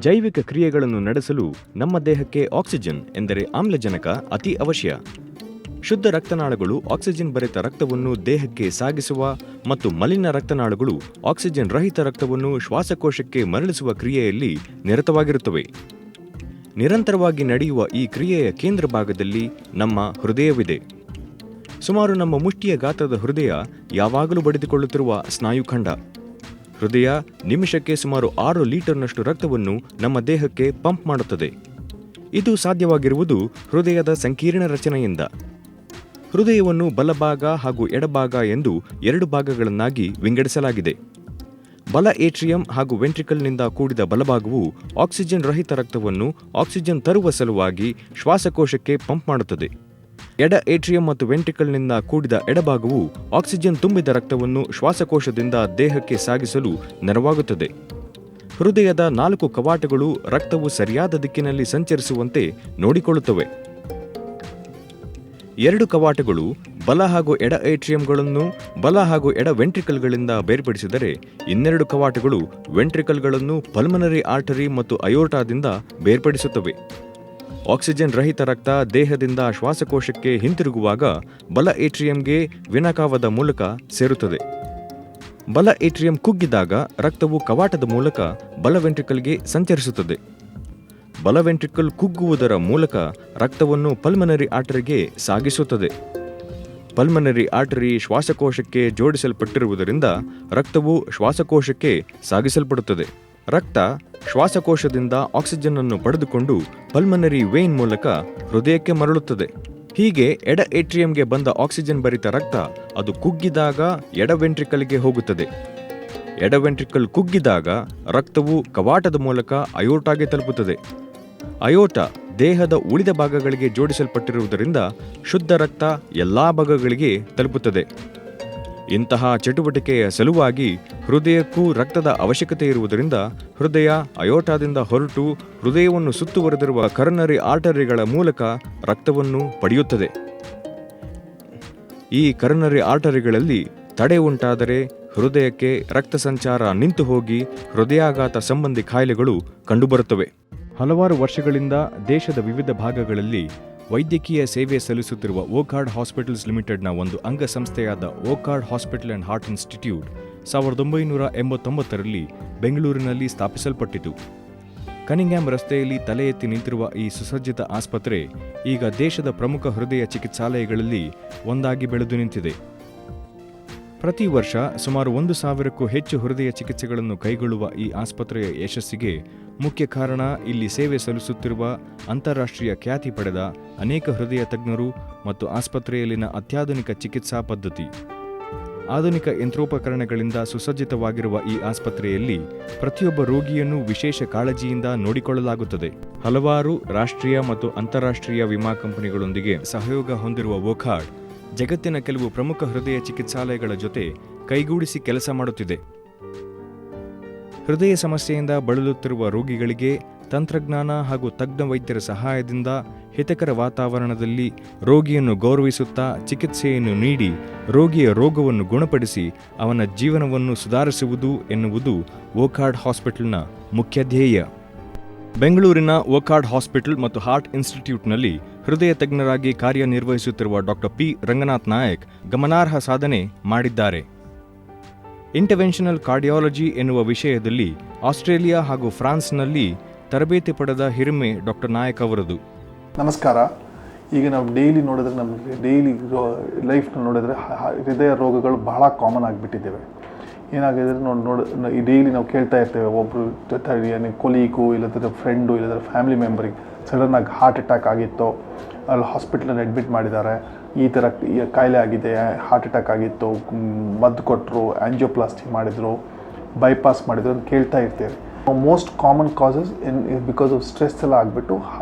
ಜೈವಿಕ ಕ್ರಿಯೆಗಳನ್ನು ನಡೆಸಲು ನಮ್ಮ ದೇಹಕ್ಕೆ ಆಕ್ಸಿಜನ್ ಎಂದರೆ ಆಮ್ಲಜನಕ ಅತಿ ಅವಶ್ಯ. ಶುದ್ಧ ರಕ್ತನಾಳಗಳು ಆಕ್ಸಿಜನ್ ಭರಿತ ರಕ್ತವನ್ನು ದೇಹಕ್ಕೆ ಸಾಗಿಸುವ ಮತ್ತು ಮಲಿನ ರಕ್ತನಾಳಗಳು ಆಕ್ಸಿಜನ್ ರಹಿತ ರಕ್ತವನ್ನು ಶ್ವಾಸಕೋಶಕ್ಕೆ ಮರಳಿಸುವ ಕ್ರಿಯೆಯಲ್ಲಿ ನಿರತವಾಗಿರುತ್ತವೆ. ನಿರಂತರವಾಗಿ ನಡೆಯುವ ಈ ಕ್ರಿಯೆಯ ಕೇಂದ್ರ ಭಾಗದಲ್ಲಿ ನಮ್ಮ ಹೃದಯವಿದೆ. ಸುಮಾರು ನಮ್ಮ ಮುಷ್ಟಿಯ ಗಾತ್ರದ ಹೃದಯ ಯಾವಾಗಲೂ ಬಡಿದುಕೊಳ್ಳುತ್ತಿರುವ ಸ್ನಾಯುಖಂಡ. ಹೃದಯ ನಿಮಿಷಕ್ಕೆ ಸುಮಾರು 6 ಲೀಟರ್ನಷ್ಟು ರಕ್ತವನ್ನು ನಮ್ಮ ದೇಹಕ್ಕೆ ಪಂಪ್ ಮಾಡುತ್ತದೆ. ಇದು ಸಾಧ್ಯವಾಗಿರುವುದು ಹೃದಯದ ಸಂಕೀರ್ಣ ರಚನೆಯಿಂದ. ಹೃದಯವನ್ನು ಬಲಭಾಗ ಹಾಗೂ ಎಡಭಾಗ ಎಂದು 2 ಭಾಗಗಳನ್ನಾಗಿ ವಿಂಗಡಿಸಲಾಗಿದೆ. ಬಲ ಏಟ್ರಿಯಂ ಹಾಗೂ ವೆಂಟ್ರಿಕಲ್ನಿಂದ ಕೂಡಿದ ಬಲಭಾಗವು ಆಕ್ಸಿಜನ್ ರಹಿತ ರಕ್ತವನ್ನು ಆಕ್ಸಿಜನ್ ತರುವ ಸಲುವಾಗಿ ಶ್ವಾಸಕೋಶಕ್ಕೆ ಪಂಪ್ ಮಾಡುತ್ತದೆ. ಎಡ ಏಟ್ರಿಯಂ ಮತ್ತು ವೆಂಟ್ರಿಕಲ್ನಿಂದ ಕೂಡಿದ ಎಡಭಾಗವು ಆಕ್ಸಿಜನ್ ತುಂಬಿದ ರಕ್ತವನ್ನು ಶ್ವಾಸಕೋಶದಿಂದ ದೇಹಕ್ಕೆ ಸಾಗಿಸಲು ನೆರವಾಗುತ್ತದೆ. ಹೃದಯದ 4 ಕವಾಟಗಳು ರಕ್ತವು ಸರಿಯಾದ ದಿಕ್ಕಿನಲ್ಲಿ ಸಂಚರಿಸುವಂತೆ ನೋಡಿಕೊಳ್ಳುತ್ತವೆ. 2 ಕವಾಟಗಳು ಬಲ ಹಾಗೂ ಎಡ ಏಟ್ರಿಯಂಗಳನ್ನು ಬಲ ಹಾಗೂ ಎಡ ವೆಂಟ್ರಿಕಲ್ಗಳಿಂದ ಬೇರ್ಪಡಿಸಿದರೆ, ಇನ್ನೆರಡು ಕವಾಟಗಳು ವೆಂಟ್ರಿಕಲ್ಗಳನ್ನು ಪಲ್ಮನರಿ ಆರ್ಟರಿ ಮತ್ತು ಅಯೋರ್ಟಾದಿಂದ ಬೇರ್ಪಡಿಸುತ್ತವೆ. ಆಕ್ಸಿಜನ್ ರಹಿತ ರಕ್ತ ದೇಹದಿಂದ ಶ್ವಾಸಕೋಶಕ್ಕೆ ಹಿಂತಿರುಗುವಾಗ ಬಲ ಏಟ್ರಿಯಂಗೆ ವಿನಕಾವದ ಮೂಲಕ ಸೇರುತ್ತದೆ. ಬಲ ಏಟ್ರಿಯಂ ಕುಗ್ಗಿದಾಗ ರಕ್ತವು ಕವಾಟದ ಮೂಲಕ ಬಲ ವೆಂಟ್ರಿಕಲ್ಗೆ ಸಂಚರಿಸುತ್ತದೆ. ಬಲ ವೆಂಟ್ರಿಕಲ್ ಕುಗ್ಗುವುದರ ಮೂಲಕ ರಕ್ತವನ್ನು ಪಲ್ಮನರಿ ಆರ್ಟರಿಗೆ ಸಾಗಿಸುತ್ತದೆ. ಪಲ್ಮನರಿ ಆರ್ಟರಿ ಶ್ವಾಸಕೋಶಕ್ಕೆ ಜೋಡಿಸಲ್ಪಟ್ಟಿರುವುದರಿಂದ ರಕ್ತವು ಶ್ವಾಸಕೋಶಕ್ಕೆ ಸಾಗಿಸಲ್ಪಡುತ್ತದೆ. ರಕ್ತ ಶ್ವಾಸಕೋಶದಿಂದ ಆಕ್ಸಿಜನ್ ಅನ್ನು ಪಡೆದುಕೊಂಡು ಪಲ್ಮನರಿ ವೇನ್ ಮೂಲಕ ಹೃದಯಕ್ಕೆ ಮರಳುತ್ತದೆ. ಹೀಗೆ ಎಡ ಏಟ್ರಿಯಂಗೆ ಬಂದ ಆಕ್ಸಿಜನ್ ಭರಿತ ರಕ್ತ ಅದು ಕುಗ್ಗಿದಾಗ ಎಡ ವೆಂಟ್ರಿಕಲ್ಗೆ ಹೋಗುತ್ತದೆ. ಎಡ ವೆಂಟ್ರಿಕಲ್ ಕುಗ್ಗಿದಾಗ ರಕ್ತವು ಕವಾಟದ ಮೂಲಕ ಅಯೋರ್ಟಾಗೆ ತಲುಪುತ್ತದೆ. ಅಯೋರ್ಟ ದೇಹದ ಉಳಿದ ಭಾಗಗಳಿಗೆ ಜೋಡಿಸಲ್ಪಟ್ಟಿರುವುದರಿಂದ ಶುದ್ಧ ರಕ್ತ ಎಲ್ಲಾ ಭಾಗಗಳಿಗೆ ತಲುಪುತ್ತದೆ. ಇಂತಹ ಚಟುವಟಿಕೆಯ ಸಲುವಾಗಿ ಹೃದಯಕ್ಕೂ ರಕ್ತದ ಅವಶ್ಯಕತೆ ಇರುವುದರಿಂದ ಹೃದಯ ಅಯೋರ್ಟಾದಿಂದ ಹೊರಟು ಹೃದಯವನ್ನು ಸುತ್ತುವರೆದಿರುವ ಕರನರಿ ಆರ್ಟರಿಗಳ ಮೂಲಕ ರಕ್ತವನ್ನು ಪಡೆಯುತ್ತದೆ. ಈ ಕರನರಿ ಆರ್ಟರಿಗಳಲ್ಲಿ ತಡೆ ಉಂಟಾದರೆ ಹೃದಯಕ್ಕೆ ರಕ್ತ ಸಂಚಾರ ನಿಂತು ಹೋಗಿ ಹೃದಯಾಘಾತ ಸಂಬಂಧಿ ಕಾಯಿಲೆಗಳು ಕಂಡುಬರುತ್ತವೆ. ಹಲವಾರು ವರ್ಷಗಳಿಂದ ದೇಶದ ವಿವಿಧ ಭಾಗಗಳಲ್ಲಿ ವೈದ್ಯಕೀಯ ಸೇವೆ ಸಲ್ಲಿಸುತ್ತಿರುವ ವೋಕಾರ್ಡ್ ಹಾಸ್ಪಿಟಲ್ಸ್ ಲಿಮಿಟೆಡ್ನ ಒಂದು ಅಂಗಸಂಸ್ಥೆಯಾದ ವೋಕಾರ್ಡ್ ಹಾಸ್ಪಿಟಲ್ ಅಂಡ್ ಹಾರ್ಟ್ ಇನ್ಸ್ಟಿಟ್ಯೂಟ್ 1989ರಲ್ಲಿ ಬೆಂಗಳೂರಿನಲ್ಲಿ ಸ್ಥಾಪಿಸಲ್ಪಟ್ಟಿತು. ಕನಿಂಗ್ಹ್ಯಾಮ್ ರಸ್ತೆಯಲ್ಲಿ ತಲೆ ಎತ್ತಿ ನಿಂತಿರುವ ಈ ಸುಸಜ್ಜಿತ ಆಸ್ಪತ್ರೆ ಈಗ ದೇಶದ ಪ್ರಮುಖ ಹೃದಯ ಚಿಕಿತ್ಸಾಲಯಗಳಲ್ಲಿ ಒಂದಾಗಿ ಬೆಳೆದು ನಿಂತಿದೆ. ಪ್ರತಿ ವರ್ಷ ಸುಮಾರು 1,000ಕ್ಕೂ ಹೆಚ್ಚು ಹೃದಯ ಚಿಕಿತ್ಸೆಗಳನ್ನು ಕೈಗೊಳ್ಳುವ ಈ ಆಸ್ಪತ್ರೆಯ ಯಶಸ್ಸಿಗೆ ಮುಖ್ಯ ಕಾರಣ ಇಲ್ಲಿ ಸೇವೆ ಸಲ್ಲಿಸುತ್ತಿರುವ ಅಂತಾರಾಷ್ಟ್ರೀಯ ಖ್ಯಾತಿ ಪಡೆದ ಅನೇಕ ಹೃದಯ ತಜ್ಞರು ಮತ್ತು ಆಸ್ಪತ್ರೆಯಲ್ಲಿನ ಅತ್ಯಾಧುನಿಕ ಚಿಕಿತ್ಸಾ ಪದ್ಧತಿ. ಆಧುನಿಕ ಯಂತ್ರೋಪಕರಣಗಳಿಂದ ಸುಸಜ್ಜಿತವಾಗಿರುವ ಈ ಆಸ್ಪತ್ರೆಯಲ್ಲಿ ಪ್ರತಿಯೊಬ್ಬ ರೋಗಿಯನ್ನು ವಿಶೇಷ ಕಾಳಜಿಯಿಂದ ನೋಡಿಕೊಳ್ಳಲಾಗುತ್ತದೆ. ಹಲವಾರು ರಾಷ್ಟ್ರೀಯ ಮತ್ತು ಅಂತಾರಾಷ್ಟ್ರೀಯ ವಿಮಾ ಕಂಪನಿಗಳೊಂದಿಗೆ ಸಹಯೋಗ ಹೊಂದಿರುವ ವೋಕಾರ್ಡ್ ಜಗತ್ತಿನ ಕೆಲವು ಪ್ರಮುಖ ಹೃದಯ ಚಿಕಿತ್ಸಾಲಯಗಳ ಜೊತೆ ಕೈಗೂಡಿಸಿ ಕೆಲಸ ಮಾಡುತ್ತಿದೆ. ಹೃದಯ ಸಮಸ್ಯೆಯಿಂದ ಬಳಲುತ್ತಿರುವ ರೋಗಿಗಳಿಗೆ ತಂತ್ರಜ್ಞಾನ ಹಾಗೂ ತಜ್ಞ ವೈದ್ಯರ ಸಹಾಯದಿಂದ ಹಿತಕರ ವಾತಾವರಣದಲ್ಲಿ ರೋಗಿಯನ್ನು ಗೌರವಿಸುತ್ತಾ ಚಿಕಿತ್ಸೆಯನ್ನು ನೀಡಿ ರೋಗಿಯ ರೋಗವನ್ನು ಗುಣಪಡಿಸಿ ಅವನ ಜೀವನವನ್ನು ಸುಧಾರಿಸುವುದು ಎನ್ನುವುದು ವೋಕಾರ್ಡ್ ಹಾಸ್ಪಿಟಲ್ನ ಮುಖ್ಯ ಧ್ಯೇಯ. ಬೆಂಗಳೂರಿನ ವೋಕಾರ್ಡ್ ಹಾಸ್ಪಿಟಲ್ ಮತ್ತು ಹಾರ್ಟ್ ಇನ್ಸ್ಟಿಟ್ಯೂಟ್ನಲ್ಲಿ ಹೃದಯ ತಜ್ಞರಾಗಿ ಕಾರ್ಯನಿರ್ವಹಿಸುತ್ತಿರುವ ಡಾಕ್ಟರ್ ಪಿ ರಂಗನಾಥ್ ನಾಯಕ್ ಗಮನಾರ್ಹ ಸಾಧನೆ ಮಾಡಿದ್ದಾರೆ. ಇಂಟರ್ವೆನ್ಷನಲ್ ಕಾರ್ಡಿಯಾಲಜಿ ಎನ್ನುವ ವಿಷಯದಲ್ಲಿ ಆಸ್ಟ್ರೇಲಿಯಾ ಹಾಗೂ ಫ್ರಾನ್ಸ್ನಲ್ಲಿ ತರಬೇತಿ ಪಡೆದ ಹಿರಿಮೆ ಡಾಕ್ಟರ್ ನಾಯಕ್ ಅವರದು. ನಮಸ್ಕಾರ. ಈಗ ನಾವು ಡೈಲಿ ನೋಡಿದ್ರೆ ನಮಗೆ ಡೈಲಿ ಲೈಫ್ನ ನೋಡಿದ್ರೆ ಹೃದಯ ರೋಗಗಳು ಬಹಳ ಕಾಮನ್ ಆಗಿಬಿಟ್ಟಿದ್ದೇವೆ. ಏನಾಗಿದ್ರೆ ಈ ಡೈಲಿ ನಾವು ಕೇಳ್ತಾ ಇರ್ತೇವೆ, ಒಬ್ಬರು ಕೊಲೀಗು ಇಲ್ಲದ್ರೆ ಫ್ರೆಂಡು ಇಲ್ಲದ್ರೆ ಫ್ಯಾಮಿಲಿ ಮೆಂಬರಿಗೆ ಸಡನ್ನಾಗಿ ಹಾರ್ಟ್ ಅಟ್ಯಾಕ್ ಆಗಿತ್ತು, ಅಲ್ಲಿ ಹಾಸ್ಪಿಟ್ಲಲ್ಲಿ ಅಡ್ಮಿಟ್ ಮಾಡಿದ್ದಾರೆ, ಈ ಥರ ಕಾಯಿಲೆ ಆಗಿದೆ, ಹಾರ್ಟ್ ಅಟ್ಯಾಕ್ ಆಗಿತ್ತು, ಮದ್ದು ಕೊಟ್ಟರು, ಆಂಜಿಯೋಪ್ಲಾಸ್ಟಿ ಮಾಡಿದರು, ಬೈಪಾಸ್ ಮಾಡಿದ್ರು ಅಂತ ಕೇಳ್ತಾ ಇರ್ತೇವೆ. Most common causes because of stress ಎಲ್ಲ ಆಗಿಬಿಟ್ಟು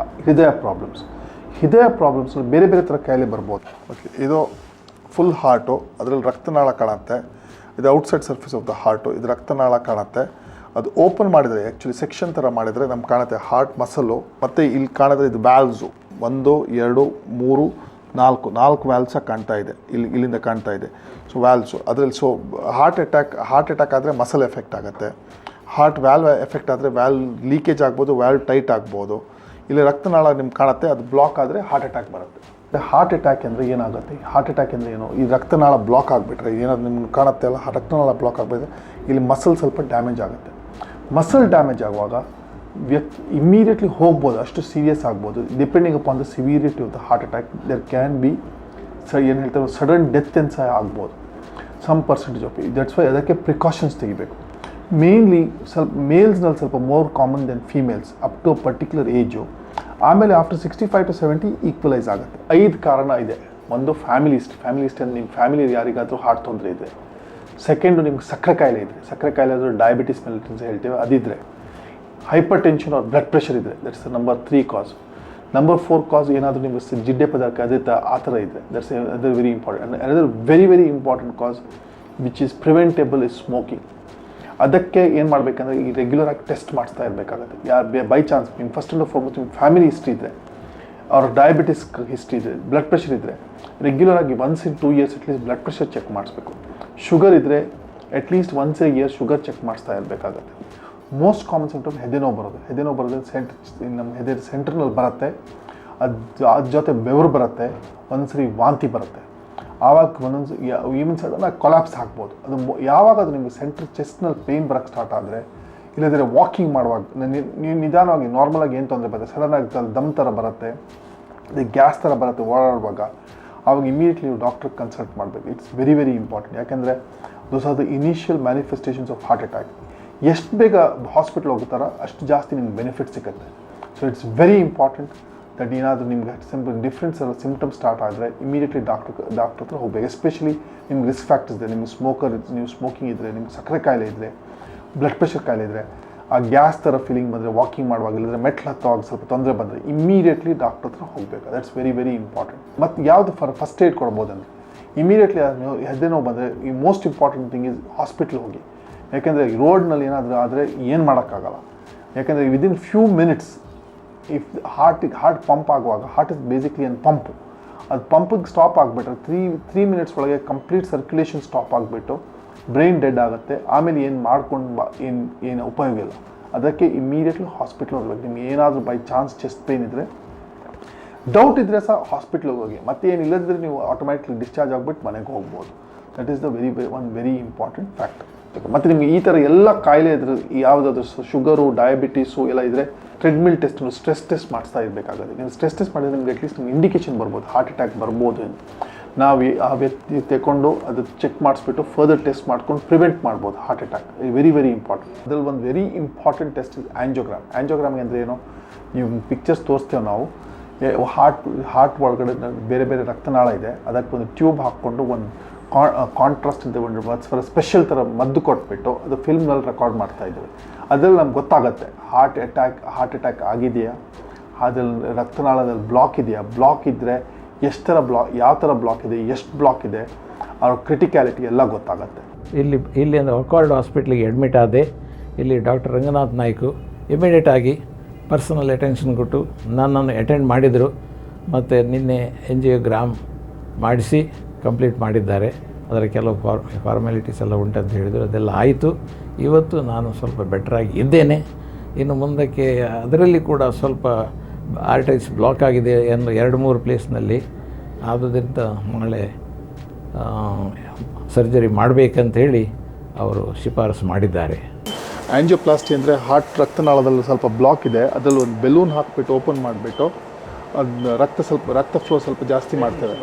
ಹೃದಯ ಪ್ರಾಬ್ಲಮ್ಸ್ ಬೇರೆ ಬೇರೆ ಥರ ಕಾಯಿಲೆ ಬರ್ಬೋದು. ಓಕೆ, ಇದು ಫುಲ್ ಹಾರ್ಟು, ಅದರಲ್ಲಿ ರಕ್ತನಾಳ ಕಾಣುತ್ತೆ. ಇದು outside surface of the heart, ಇದು ರಕ್ತನಾಳ ಕಾಣುತ್ತೆ. ಅದು ಓಪನ್ ಮಾಡಿದರೆ ಆ್ಯಕ್ಚುಲಿ ಸೆಕ್ಷನ್ ಥರ ಮಾಡಿದರೆ ನಮ್ಗೆ ಕಾಣುತ್ತೆ ಹಾರ್ಟ್ ಮಸಲ್ಲು. ಮತ್ತು ಇಲ್ಲಿ ಕಾಣಿದ್ರೆ ಇದು ವ್ಯಾಲ್ವ್ಸು 1 2 3 4 ವ್ಯಾಲ್ವ್ಸಾಗಿ ಕಾಣ್ತಾ ಇದೆ. ಇಲ್ಲಿಂದ ಕಾಣ್ತಾ ಇದೆ. ಸೊ ವ್ಯಾಲ್ವ್ಸು ಅದರಲ್ಲಿ ಹಾರ್ಟ್ ಅಟ್ಯಾಕ್ ಆದರೆ ಮಸಲ್ ಎಫೆಕ್ಟ್ ಆಗುತ್ತೆ. ಹಾರ್ಟ್ ವ್ಯಾಲ್ವ್ ಎಫೆಕ್ಟ್ ಆದರೆ ವ್ಯಾಲ್ವ್ ಲೀಕೇಜ್ ಆಗ್ಬೋದು, ವ್ಯಾಲ್ವ್ ಟೈಟ್ ಆಗ್ಬೋದು, ಇಲ್ಲ ರಕ್ತನಾಳ ನಿಮ್ಗೆ ಕಾಣುತ್ತೆ, ಅದು ಬ್ಲಾಕ್ ಆದರೆ ಹಾರ್ಟ್ ಅಟ್ಯಾಕ್ ಬರುತ್ತೆ. ಹಾರ್ಟ್ ಅಟ್ಯಾಕ್ ಅಂದರೆ ಏನಾಗುತ್ತೆ? ಹಾರ್ಟ್ ಅಟ್ಯಾಕ್ ಅಂದರೆ ಏನು? ಈ ರಕ್ತನಾಳ ಬ್ಲಾಕ್ ಆಗಿಬಿಟ್ರೆ ಏನಾದ್ರು ನಿಮ್ಗೆ ಕಾಣುತ್ತೆ ಅಲ್ಲ, ರಕ್ತನಾಳ ಬ್ಲಾಕ್ ಆಗಿಬಿಟ್ರೆ ಇಲ್ಲಿ ಮಸಲ್ ಸ್ವಲ್ಪ ಡ್ಯಾಮೇಜ್ ಆಗುತ್ತೆ. ಮಸಲ್ ಡ್ಯಾಮೇಜ್ ಆಗುವಾಗ ಇಮ್ಮಿಡಿಯೇಟ್ಲಿ ಹೋಗ್ಬೋದು, ಅಷ್ಟು ಸೀರಿಯಸ್ ಆಗ್ಬೋದು. Depending upon the severity of the heart attack there can be ಏನು ಹೇಳ್ತಾರೆ ಸಡನ್ ಡೆತ್ ಅಂತ ಸಹ ಆಗ್ಬೋದು, some percentage of it. That's why ಅದಕ್ಕೆ ಪ್ರಿಕಾಷನ್ಸ್ ತೆಗಿಬೇಕು. ಮೇನ್ಲಿ ಸ್ವಲ್ಪ ಮೇಲ್ಸ್ನಲ್ಲಿ ಸ್ವಲ್ಪ more common then females up to particular age. ಆಮೇಲೆ ಆಫ್ಟರ್ 65 to 70 ಈಕ್ವಲೈಸ್ ಆಗುತ್ತೆ. 5 ಕಾರಣ ಇದೆ. ಒಂದು ಫ್ಯಾಮಿಲಿ ಅಂದರೆ ನಿಮ್ಮ ಫ್ಯಾಮಿಲಿ ಯಾರಿಗಾದರೂ ಹಾರ್ಟ್ ತೊಂದರೆ ಇದೆ. ಸೆಕೆಂಡು ನಿಮ್ಗೆ ಸಕ್ಕರೆ ಕಾಯಿಲೆ ಇದೆ, ಸಕ್ಕರೆ ಕಾಯಿಲೆ ಆದರೂ ಡಯಾಬಿಟಿಸ್ ಮೆಲಿಟನ್ಸ್ ಹೇಳ್ತೇವೆ, ಅದಿದ್ದರೆ. Hypertension or blood pressure ಇದೆ, that's number 3 cause. Number 4 cause ಏನಾದರೂ ನಿಮಗೆ ಜಿಡ್ಡೆ ಪದಾರ್ಥ ಅದೇ ಆ ಥರ ಇದೆ, that's other very important. Another very very important cause which is preventable is smoking. ಅದಕ್ಕೆ ಏನು ಮಾಡಬೇಕಂದ್ರೆ ಈ ರೆಗ್ಯುಲರಾಗಿ ಟೆಸ್ಟ್ ಮಾಡಿಸ್ತಾ ಇರಬೇಕಾಗುತ್ತೆ. ಯಾರು ಬೈ ಚಾನ್ಸ್ ನಿಮ್ಮ ಫಸ್ಟ್ ಆ್ಯಂಡ್ ಫಾರ್ಮೋಸ್ಟ್ ನಿಮ್ಮ ಫ್ಯಾಮಿಲಿ ಹಿಸ್ಟ್ರಿ ಇದ್ದರೆ, ಅವ್ರ ಡಯಾಬಿಟಿಸ್ ಹಿಸ್ಟ್ರಿ ಇದೆ, ಬ್ಲಡ್ ಪ್ರೆಷರ್ ಇದ್ದರೆ ರೆಗ್ಯುಲರಾಗಿ once in 2 years at least blood pressure check ಮಾಡಿಸ್ಬೇಕು. ಶುಗರ್ ಇದ್ದರೆ at least once a year sugar check ಮಾಡಿಸ್ತಾ ಇರಬೇಕಾಗತ್ತೆ. ಮೋಸ್ಟ್ ಕಾಮನ್ ಸಿಂಪ್ಟಮ್ ಎದೆನೋವು ಬರೋದು. ಎದೆನೋವು ಬರೋದು ನಮ್ಮ ಎದೆ ಸೆಂಟ್ರ್ನಲ್ಲಿ ಬರುತ್ತೆ, ಅದ್ರ ಜೊತೆ ಬೆವರು ಬರುತ್ತೆ, ಒಂದ್ಸರಿ ವಾಂತಿ ಬರುತ್ತೆ. ಆವಾಗ ಒಂದೊಂದು ಈವನ್ ಸಡನ್ನಾಗಿ ಕೊಲಾಪ್ಸ್ ಆಗ್ಬೋದು. ಅದು ಯಾವಾಗ ಅದು ನಿಮಗೆ ಸೆಂಟ್ರ್ ಚೆಸ್ಟ್ನಲ್ಲಿ ಪೇಯ್ನ್ ಬರೋಕ್ಕೆ ಸ್ಟಾರ್ಟ್ ಆದರೆ, ಇಲ್ಲದಿದ್ದರೆ ವಾಕಿಂಗ್ ಮಾಡುವಾಗ ನೀವು ನಿಧಾನವಾಗಿ ನಾರ್ಮಲಾಗಿ ಏನು ತೊಂದರೆ ಬರುತ್ತೆ, ಸಡನ್ನಾಗಿ ದಮ್ ಥರ ಬರುತ್ತೆ, ಅದು ಗ್ಯಾಸ್ ಥರ ಬರುತ್ತೆ ಓಡಾಡುವಾಗ, ಆವಾಗ ಇಮಿಡಿಯೇಟ್ಲಿ ನೀವು ಡಾಕ್ಟ್ರಿಗೆ ಕನ್ಸಲ್ಟ್ ಮಾಡಬೇಕು. It's very very important. ಯಾಕೆಂದರೆ those are the initial manifestations of heart attack. ಎಷ್ಟು ಬೇಗ ಹಾಸ್ಪಿಟ್ಲ್ ಹೋಗ್ತಾರೋ ಅಷ್ಟು ಜಾಸ್ತಿ ನಿಮ್ಗೆ ಬೆನಿಫಿಟ್ ಸಿಗುತ್ತೆ. So it's very important that ಏನಾದರೂ ನಿಮ್ಗೆ ಡಿಫ್ರೆಂಟ್ ಸಿಂಪ್ಟಮ್ಸ್ ಸ್ಟಾರ್ಟ್ ಆದರೆ ಇಮಿಡಿಯೇಟ್ಲಿ ಡಾಕ್ಟ್ರ್ ಹತ್ರ ಹೋಗಬೇಕು. ಎಸ್ಪೆಷಲಿ ನಿಮ್ಗೆ ರಿಸ್ಕ್ ಫ್ಯಾಕ್ಟರ್ಸ್ ಇದೆ, ನಿಮ್ಗೆ ನೀವು ಸ್ಮೋಕಿಂಗ್ ಇದ್ದರೆ, ನಿಮ್ಗೆ ಸಕ್ಕರೆ ಕಾಯಿಲೆ ಇದ್ದರೆ, ಬ್ಲಡ್ ಪ್ರೆಷರ್ ಕಾಯಿಲೆ ಇದ್ದರೆ, ಆ ಗ್ಯಾಸ್ ಥರ ಫೀಲಿಂಗ್ ಬಂದರೆ, ವಾಕಿಂಗ್ ಮಾಡುವಾಗ ಇಲ್ಲದ್ರೆ ಮೆಟ್ಲು ಹತ್ತುವಾಗ ಸ್ವಲ್ಪ ತೊಂದರೆ ಬಂದರೆ ಇಮಿಡಿಯೇಟ್ಲಿ ಡಾಕ್ಟ್ರ್ ಹತ್ರ ಹೋಗಬೇಕು. That's very very important. ಮತ್ತು ಯಾವುದು ಫಸ್ಟ್ ಏಡ್ ಕೊಡ್ಬೋದಂದರೆ ಇಮಿಡಿಯೇಟ್ಲಿ ಹೆದೆನೋವು ಬಂದರೆ ಈ most important thing is hospital ಹೋಗಿ. ಯಾಕೆಂದರೆ ರೋಡ್ನಲ್ಲಿ ಏನಾದರೂ ಆದರೆ ಏನು ಮಾಡೋಕ್ಕಾಗಲ್ಲ. ಯಾಕೆಂದರೆ within few minutes if heart pump ಆಗುವಾಗ, ಹಾರ್ಟ್ ಇಸ್ ಬೇಸಿಕ್ಲಿ ಒಂದು ಪಂಪು, ಅದು ಪಂಪಿಗೆ ಸ್ಟಾಪ್ ಆಗಿಬಿಟ್ರೆ 3 minutes ಒಳಗೆ ಕಂಪ್ಲೀಟ್ ಸರ್ಕ್ಯುಲೇಷನ್ ಸ್ಟಾಪ್ ಆಗಿಬಿಟ್ಟು ಬ್ರೈನ್ ಡೆಡ್ ಆಗುತ್ತೆ. ಆಮೇಲೆ ಏನು ಮಾಡ್ಕೊಂಡು ಏನು ಉಪಯೋಗ ಇಲ್ಲ. ಅದಕ್ಕೆ ಇಮಿಡಿಯೇಟ್ಲಿ ಹಾಸ್ಪಿಟ್ಲ್ ಹೋಗ್ಬೇಕು. ನಿಮ್ಗೆ ಏನಾದರೂ ಬೈ ಚಾನ್ಸ್ ಚೆಸ್ಟ್ ಪೇಯ್ನ್ ಇದ್ದರೆ, ಡೌಟ್ ಇದ್ದರೆ ಸಹ ಹಾಸ್ಪಿಟ್ಲಿಗೆ ಹೋಗಿ. ಮತ್ತೆ ಏನಿಲ್ಲದಿದ್ದರೆ ನೀವು ಆಟೋಮ್ಯಾಟಿಕ್ಲಿ ಡಿಸ್ಚಾರ್ಜ್ ಆಗಿಬಿಟ್ಟು ಮನೆಗೆ ಹೋಗ್ಬೋದು. That is the very important factor. ಮತ್ತು ನಿಮಗೆ ಈ ಥರ ಎಲ್ಲ ಕಾಯಿಲೆ ಇದ್ರೆ, ಯಾವುದಾದ್ರೂ ಶುಗರು, ಡಯಾಬಿಟೀಸು ಎಲ್ಲ ಇದ್ದರೆ ಟ್ರೆಡ್ಮಿಲ್ ಟೆಸ್ಟ್, ಸ್ಟ್ರೆಸ್ ಟೆಸ್ಟ್ ಮಾಡಿಸ್ತಾ ಇರಬೇಕಾಗುತ್ತೆ. ನೀವು ಸ್ಟ್ರೆಸ್ ಟೆಸ್ಟ್ ಮಾಡಿದ್ರೆ ನಿಮ್ಗೆ ಅಟ್ಲೀಸ್ಟ್ ನಿಮ್ಗೆ ಇಂಡಿಕೇಶನ್ ಬರ್ಬೋದು ಹಾರ್ಟ್ ಅಟ್ಯಾಕ್ ಬರ್ಬೋದು ಅಂತ. ನಾವು ಆ ವ್ಯಕ್ತಿ ತಗೊಂಡು ಅದು ಚೆಕ್ ಮಾಡಿಸ್ಬಿಟ್ಟು ಫರ್ದರ್ ಟೆಸ್ಟ್ ಮಾಡ್ಕೊಂಡು ಪ್ರಿವೆಂಟ್ ಮಾಡ್ಬೋದು heart attack. Very very important. ಅದ್ರಲ್ಲಿ ಒಂದು very important test is angiogram. ಆ್ಯಂಜಿಯೋಗ್ರಾಮ್ಗೆ ಅಂದರೆ ಏನು, ನೀವು ಪಿಕ್ಚರ್ಸ್ ತೋರಿಸ್ತೇವೆ ನಾವು. ಹಾರ್ಟ್ ಒಳಗಡೆ ಬೇರೆ ಬೇರೆ ರಕ್ತನಾಳ ಇದೆ, ಅದಕ್ಕೆ ಒಂದು ಟ್ಯೂಬ್ ಹಾಕ್ಕೊಂಡು ಒಂದು ಕಾಂಟ್ರಾಸ್ಟ್ ಅಂತ ಒಂದು ಫಾರ್ ಸ್ಪೆಷಲ್ ಥರ ಮದ್ದು ಕೊಟ್ಬಿಟ್ಟು ಅದು ಫಿಲ್ಮ್ನಲ್ಲಿ ರೆಕಾರ್ಡ್ ಮಾಡ್ತಾ ಇದ್ದೀವಿ. ಅದರಲ್ಲಿ ನಮ್ಗೆ ಗೊತ್ತಾಗುತ್ತೆ ಹಾರ್ಟ್ ಅಟ್ಯಾಕ್ ಆಗಿದೆಯಾ, ಅದ್ರಲ್ಲಿ ರಕ್ತನಾಳದಲ್ಲಿ ಬ್ಲಾಕ್ ಇದೆಯಾ, ಬ್ಲಾಕ್ ಇದ್ದರೆ ಎಷ್ಟು ಥರ ಯಾವ ಥರ ಬ್ಲಾಕ್ ಇದೆ, ಎಷ್ಟು ಬ್ಲಾಕ್ ಇದೆ, ಅವ್ರ ಕ್ರಿಟಿಕ್ಯಾಲಿಟಿ ಎಲ್ಲ ಗೊತ್ತಾಗುತ್ತೆ. ಇಲ್ಲಿ ಅಂದರೆ ಒಕಾರ್ಡ್ ಹಾಸ್ಪಿಟ್ಲಿಗೆ ಅಡ್ಮಿಟ್ ಆದೆ. ಇಲ್ಲಿ ಡಾಕ್ಟರ್ ರಂಗನಾಥ್ ನಾಯ್ಕು ಇಮಿಡಿಯೇಟ್ ಆಗಿ ಪರ್ಸನಲ್ ಅಟೆನ್ಷನ್ ಕೊಟ್ಟು ನನ್ನನ್ನು ಅಟೆಂಡ್ ಮಾಡಿದರು. ಮತ್ತು ನಿನ್ನೆ ಎಂಜಿಯೋಗ್ರಾಮ್ ಮಾಡಿಸಿ ಕಂಪ್ಲೀಟ್ ಮಾಡಿದ್ದಾರೆ. ಅದರ ಕೆಲವು ಫಾರ್ಮ್ಯಾಲಿಟೀಸ್ ಎಲ್ಲ ಉಂಟಂತ ಹೇಳಿದರು, ಅದೆಲ್ಲ ಆಯಿತು. ಇವತ್ತು ನಾನು ಸ್ವಲ್ಪ ಬೆಟ್ರಾಗಿ ಇದ್ದೇನೆ. ಇನ್ನು ಮುಂದಕ್ಕೆ ಅದರಲ್ಲಿ ಕೂಡ ಸ್ವಲ್ಪ ಆರ್ಟರೀಸ್ ಬ್ಲಾಕ್ ಆಗಿದೆ ಎಂದು 2-3 ಪ್ಲೇಸ್ನಲ್ಲಿ. ಆದುದರಿಂದ ನಾಳೆ ಸರ್ಜರಿ ಮಾಡಬೇಕಂತೇಳಿ ಅವರು ಶಿಫಾರಸು ಮಾಡಿದ್ದಾರೆ. ಆ್ಯಂಜಿಯೋಪ್ಲಾಸ್ಟಿ ಅಂದರೆ ರಕ್ತನಾಳದಲ್ಲಿ ಸ್ವಲ್ಪ ಬ್ಲಾಕ್ ಇದೆ, ಅದರಲ್ಲಿ ಒಂದು ಬೆಲೂನ್ ಹಾಕಿಬಿಟ್ಟು ಓಪನ್ ಮಾಡಿಬಿಟ್ಟು ಅದು ರಕ್ತ ಫ್ಲೋ ಸ್ವಲ್ಪ ಜಾಸ್ತಿ ಮಾಡ್ತೇವೆ.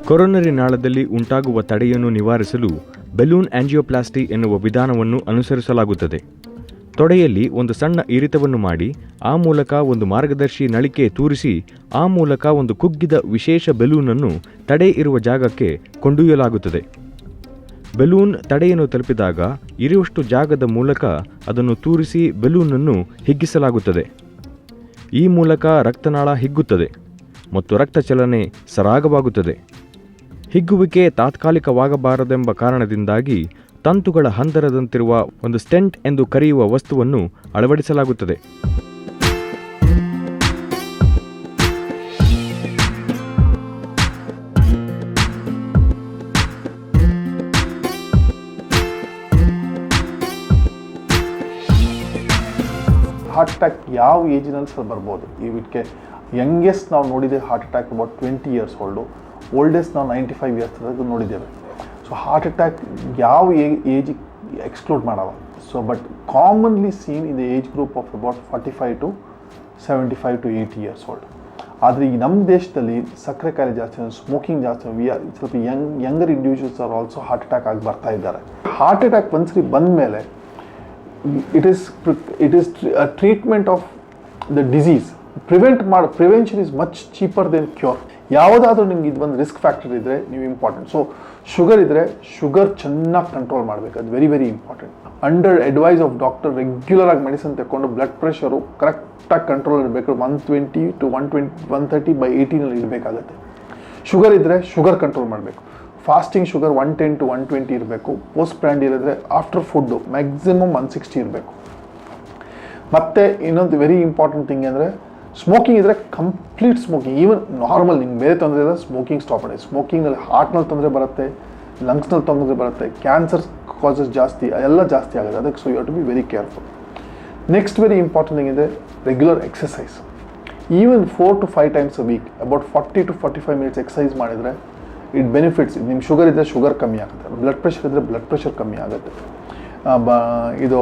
ಕೊರೊನರಿ ನಾಳದಲ್ಲಿ ಉಂಟಾಗುವ ತಡೆಯನ್ನು ನಿವಾರಿಸಲು ಬೆಲೂನ್ ಆಂಜಿಯೋಪ್ಲಾಸ್ಟಿ ಎನ್ನುವ ವಿಧಾನವನ್ನು ಅನುಸರಿಸಲಾಗುತ್ತದೆ. ತೊಡೆಯಲ್ಲಿ ಒಂದು ಸಣ್ಣ ಇರಿತವನ್ನು ಮಾಡಿ ಆ ಮೂಲಕ ಒಂದು ಮಾರ್ಗದರ್ಶಿ ನಳಿಕೆ ತೂರಿಸಿ ಆ ಮೂಲಕ ಒಂದು ಕುಗ್ಗಿದ ವಿಶೇಷ ಬೆಲೂನನ್ನು ತಡೆ ಇರುವ ಜಾಗಕ್ಕೆ ಕೊಂಡೊಯ್ಯಲಾಗುತ್ತದೆ. ಬೆಲೂನ್ ತಡೆಯನ್ನು ತಲುಪಿದಾಗ ಇರುವಷ್ಟು ಜಾಗದ ಮೂಲಕ ಅದನ್ನು ತೂರಿಸಿ ಬೆಲೂನನ್ನು ಹಿಗ್ಗಿಸಲಾಗುತ್ತದೆ. ಈ ಮೂಲಕ ರಕ್ತನಾಳ ಹಿಗ್ಗುತ್ತದೆ ಮತ್ತು ರಕ್ತ ಚಲನೆ ಸರಾಗವಾಗುತ್ತದೆ. ಹಿಗ್ಗುವಿಕೆ ತಾತ್ಕಾಲಿಕವಾಗಬಾರದೆಂಬ ಕಾರಣದಿಂದಾಗಿ ತಂತುಗಳ ಹಂದರದಂತಿರುವ ಒಂದು ಸ್ಟೆಂಟ್ ಎಂದು ಕರೆಯುವ ವಸ್ತುವನ್ನು ಅಳವಡಿಸಲಾಗುತ್ತದೆ. ಹಾರ್ಟ್ ಅಟ್ಯಾಕ್ ಯಾವ ಏಜಿನಲ್ಲಿ ಸಹ ಬರ್ಬೋದು. ಇದಕ್ಕೆ ಯಂಗೆಸ್ಟ್ ನಾವು ನೋಡಿದ್ದೇವೆ heart attack about 20 years old, oldest ನಾವು 95 ಇಯರ್ಸ್ ತನಕ ನೋಡಿದ್ದೇವೆ. ಸೊ ಹಾರ್ಟ್ ಅಟ್ಯಾಕ್ ಯಾವ ಏಜಿಗೆ ಎಕ್ಸ್ಕ್ಲೂಡ್ ಮಾಡಲ್ಲ. So but commonly seen in the age group of about 45 to 75 to 80 years old. ಆದರೆ ಈ ನಮ್ಮ ದೇಶದಲ್ಲಿ ಸಕ್ಕರೆ ಕಾಯಿಲೆ ಜಾಸ್ತಿ, ಸ್ಮೋಕಿಂಗ್ ಜಾಸ್ತಿ, ಸ್ವಲ್ಪ younger individuals are also heart attack ಆಗಿ ಬರ್ತಾ ಇದ್ದಾರೆ. ಹಾರ್ಟ್ ಅಟ್ಯಾಕ್ ಒಂದ್ಸರಿ ಬಂದ ಮೇಲೆ it is a treatment of the disease. Prevention is much cheaper than cure. ಯಾವುದಾದ್ರೂ ನಿಮ್ಗೆ ಇದು ಒಂದು ರಿಸ್ಕ್ ಫ್ಯಾಕ್ಟರ್ ಇದ್ದರೆ ನೀವು ಇಂಪಾರ್ಟೆಂಟ್. ಸೊ ಶುಗರ್ ಇದ್ದರೆ ಶುಗರ್ ಚೆನ್ನಾಗಿ ಕಂಟ್ರೋಲ್ ಮಾಡಬೇಕು, ಅದು very very important. Under advice of doctor regular ಆಗಿ ಮೆಡಿಸಿನ್ ತಗೊಂಡು ಬ್ಲಡ್ ಪ್ರೆಷರು ಕರೆಕ್ಟಾಗಿ ಕಂಟ್ರೋಲ್ ಇರಬೇಕು. 120 to 130/80 ಇರಬೇಕಾಗತ್ತೆ. ಶುಗರ್ ಇದ್ದರೆ ಶುಗರ್ ಕಂಟ್ರೋಲ್ ಮಾಡಬೇಕು. ಫಾಸ್ಟಿಂಗ್ ಶುಗರ್ 110 to 120 ಇರಬೇಕು. ಪೋಸ್ಟ್ ಪ್ರ್ಯಾಂಡಿಯಲ್ ಇದ್ದರೆ ಆಫ್ಟರ್ ಫುಡ್ಡು ಮ್ಯಾಕ್ಸಿಮಮ್ 160 ಇರಬೇಕು. ಮತ್ತು ಇನ್ನೊಂದು ವೆರಿ ಇಂಪಾರ್ಟೆಂಟ್ ಥಿಂಗ್ ಅಂದರೆ ಸ್ಮೋಕಿಂಗ್ ಇದ್ದರೆ ಕಂಪ್ಲೀಟ್ ಸ್ಮೋಕಿಂಗ್, ಈವನ್ ನಾರ್ಮಲ್ ನಿಮ್ಗೆ ಬೇರೆ ತೊಂದರೆ ಇಲ್ಲ, ಸ್ಮೋಕಿಂಗ್ ಸ್ಟಾಪ್ ಮಾಡಿ. ಸ್ಮೋಕಿಂಗ್ನಲ್ಲಿ ಹಾರ್ಟ್ನಲ್ಲಿ ತೊಂದರೆ ಬರುತ್ತೆ, ಲಂಗ್ಸ್ನಲ್ಲಿ ತೊಂದರೆ ಬರುತ್ತೆ, ಕ್ಯಾನ್ಸರ್ ಕಾಸಸ್ ಜಾಸ್ತಿ, ಎಲ್ಲ ಜಾಸ್ತಿ ಆಗುತ್ತೆ. ಅದಕ್ಕೆ so you have to be very careful. Next very important thing ಇದೆ regular exercise. Even 4 to 5 times a week about 40 to 45 minutes exercise ಮಾಡಿದರೆ ಇಟ್ ಬೆನಿಫಿಟ್ಸ್. ನಿಮ್ಮ ಶುಗರ್ ಇದ್ದರೆ ಶುಗರ್ ಕಮ್ಮಿ ಆಗುತ್ತೆ, ಬ್ಲಡ್ ಪ್ರೆಷರ್ ಇದ್ದರೆ ಬ್ಲಡ್ ಪ್ರೆಷರ್ ಕಮ್ಮಿ ಆಗುತ್ತೆ. ಇದು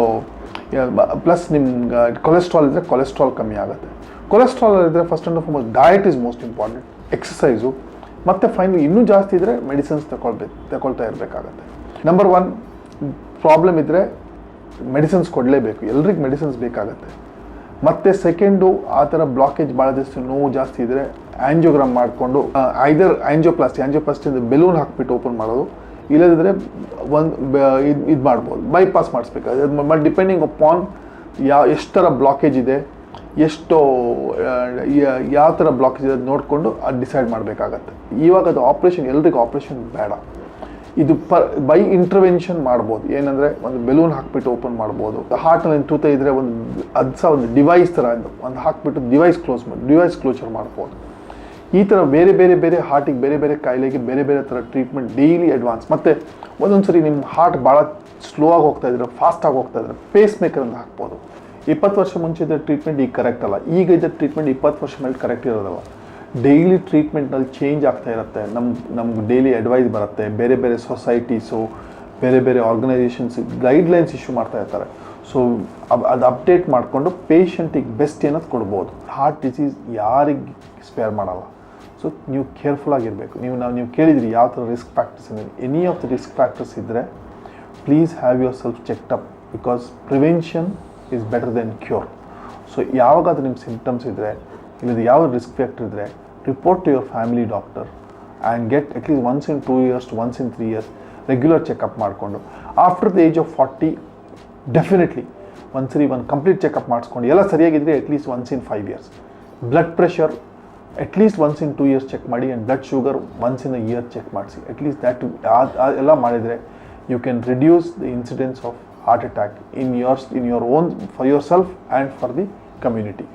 ಪ್ಲಸ್ ನಿಮ್ಗೆ ಕೊಲೆಸ್ಟ್ರಾಲ್ ಇದ್ದರೆ ಕೊಲೆಸ್ಟ್ರಾಲ್ ಕಮ್ಮಿ ಆಗುತ್ತೆ. ಕೊಲೆಸ್ಟ್ರಾಲ್ ಇದ್ದರೆ first and foremost diet is most important, exercise, ಮತ್ತು ಫೈನಲಿ ಇನ್ನೂ ಜಾಸ್ತಿ ಇದ್ದರೆ ಮೆಡಿಸಿನ್ಸ್ ತಗೊಳ್ತಾ ಇರಬೇಕಾಗತ್ತೆ. ನಂಬರ್ 1 ಪ್ರಾಬ್ಲಮ್ ಇದ್ದರೆ ಮೆಡಿಸಿನ್ಸ್ ಕೊಡಲೇಬೇಕು, ಎಲ್ರಿಗೂ ಮೆಡಿಸಿನ್ಸ್ ಬೇಕಾಗತ್ತೆ. ಮತ್ತು ಸೆಕೆಂಡು ಆ ಥರ ಬ್ಲಾಕೇಜ್ ಭಾಳ ದಿವಸ ನೋವು ಜಾಸ್ತಿ ಇದ್ದರೆ ಆ್ಯಂಜಿಯೋಗ್ರಾಮ್ ಮಾಡಿಕೊಂಡು ಐದರ್ ಆ್ಯಂಜಿಯೋಪ್ಲಾಸ್ಟಿಯಿಂದ ಬೆಲೂನ್ ಹಾಕ್ಬಿಟ್ಟು ಓಪನ್ ಮಾಡೋದು, ಇಲ್ಲದಿದ್ದರೆ ಇದು ಮಾಡ್ಬೋದು, ಬೈಪಾಸ್ ಮಾಡಿಸ್ಬೇಕಾಗುತ್ತೆ. ಬಟ್ ಡಿಪೆಂಡಿಂಗ್ ಅಪಾನ್ ಎಷ್ಟು ಥರ ಬ್ಲಾಕೇಜ್ ಇದೆ, ಎಷ್ಟು ಯಾವ ಥರ ಬ್ಲಾಕೇಜ್ ಇದೆ ನೋಡಿಕೊಂಡು ಅದು ಡಿಸೈಡ್ ಮಾಡಬೇಕಾಗತ್ತೆ. ಇವಾಗ ಅದು ಆಪ್ರೇಷನ್, ಎಲ್ರಿಗೂ ಆಪ್ರೇಷನ್ ಬೇಡ, ಇದು ಬೈ ಇಂಟರ್ವೆನ್ಷನ್ ಮಾಡ್ಬೋದು. ಏನಂದರೆ ಒಂದು ಬೆಲೂನ್ ಹಾಕ್ಬಿಟ್ಟು ಓಪನ್ ಮಾಡ್ಬೋದು. ಹಾರ್ಟ್ನಲ್ಲಿ ತೂತ ಇದ್ದರೆ ಒಂದು ಡಿವೈಸ್ ಥರ ಒಂದು ಹಾಕ್ಬಿಟ್ಟು ಡಿವೈಸ್ ಕ್ಲೋಸರ್ ಮಾಡ್ಬೋದು. ಈ ಥರ ಬೇರೆ ಬೇರೆ ಹಾರ್ಟಿಗೆ ಬೇರೆ ಬೇರೆ ಕಾಯಿಲೆಗೆ ಬೇರೆ ಬೇರೆ ಥರ ಟ್ರೀಟ್ಮೆಂಟ್ ಡೈಲಿ ಅಡ್ವಾನ್ಸ್. ಮತ್ತು ಒಂದೊಂದು ಸರಿ ನಿಮ್ಮ ಹಾರ್ಟ್ ಭಾಳ ಸ್ಲೋ ಆಗಿ ಹೋಗ್ತಾ ಇದ್ರೆ, ಫಾಸ್ಟಾಗಿ ಹೋಗ್ತಾ ಇದ್ರೆ ಪೇಸ್ ಮೇಕರ್ ಅಂತ ಹಾಕ್ಬೋದು. 20 ವರ್ಷ ಮುಂಚೆ ಇದ್ದ ಟ್ರೀಟ್ಮೆಂಟ್ ಈಗ ಕರೆಕ್ಟ್ ಅಲ್ಲ, ಈಗ ಇದ್ದ ಟ್ರೀಟ್ಮೆಂಟ್ 20 ವರ್ಷ ಮೇಲೆ ಕರೆಕ್ಟ್ ಇರೋದಲ್ಲ. ಡೈಲಿ ಟ್ರೀಟ್ಮೆಂಟ್ನಲ್ಲಿ ಚೇಂಜ್ ಆಗ್ತಾ ಇರುತ್ತೆ. ನಮ್ಗೆ ಡೈಲಿ ಅಡ್ವೈಸ್ ಬರುತ್ತೆ, ಬೇರೆ ಬೇರೆ ಸೊಸೈಟೀಸು, ಬೇರೆ ಬೇರೆ ಆರ್ಗನೈಸೇಷನ್ಸ್ ಗೈಡ್ಲೈನ್ಸ್ ಇಶ್ಯೂ ಮಾಡ್ತಾ ಇರ್ತಾರೆ. ಸೊ ಅದು ಅಪ್ಡೇಟ್ ಮಾಡಿಕೊಂಡು ಪೇಷಂಟಿಗೆ ಬೆಸ್ಟ್ ಏನದು ಕೊಡ್ಬೋದು. ಹಾರ್ಟ್ ಡಿಸೀಸ್ ಯಾರಿಗೆ ಸ್ಪೇರ್ ಮಾಡಲ್ಲ. ಸೊ ನೀವು ಕೇರ್ಫುಲ್ ಆಗಿರಬೇಕು. ನೀವು ಕೇಳಿದ್ರಿ ಯಾವ ಥರ ರಿಸ್ಕ್ ಫ್ಯಾಕ್ಟರ್ಸ್ ಇದೆ. Any of the risk factors ಇದ್ದರೆ please have your self checked up, because prevention is better than cure. So ಯಾವಾಗಾದ್ರೂ ನಿಮ್ಮ ಸಿಂಪ್ಟಮ್ಸ್ ಇದ್ದರೆ, ಇಲ್ಲದ ಯಾವ ರಿಸ್ಕ್ ಫ್ಯಾಕ್ಟರ್ ಇದ್ದರೆ, report to your family doctor and get at least once in 2 years to once in 3 years regular checkup ಮಾಡಿಕೊಂಡು after the age of 40 definitely ಒಂದು complete checkup ಮಾಡಿಸ್ಕೊಂಡು ಎಲ್ಲ ಸರಿಯಾಗಿದ್ದರೆ at least once in 5 years. Blood pressure at least once in 2 years check ಮಾಡಿ, and blood sugar once in a year check ಮಾಡಿಸಿ. At least that ಎಲ್ಲ ಮಾಡಿದರೆ you can reduce the incidence of heart attack in your own, for yourself and for the community.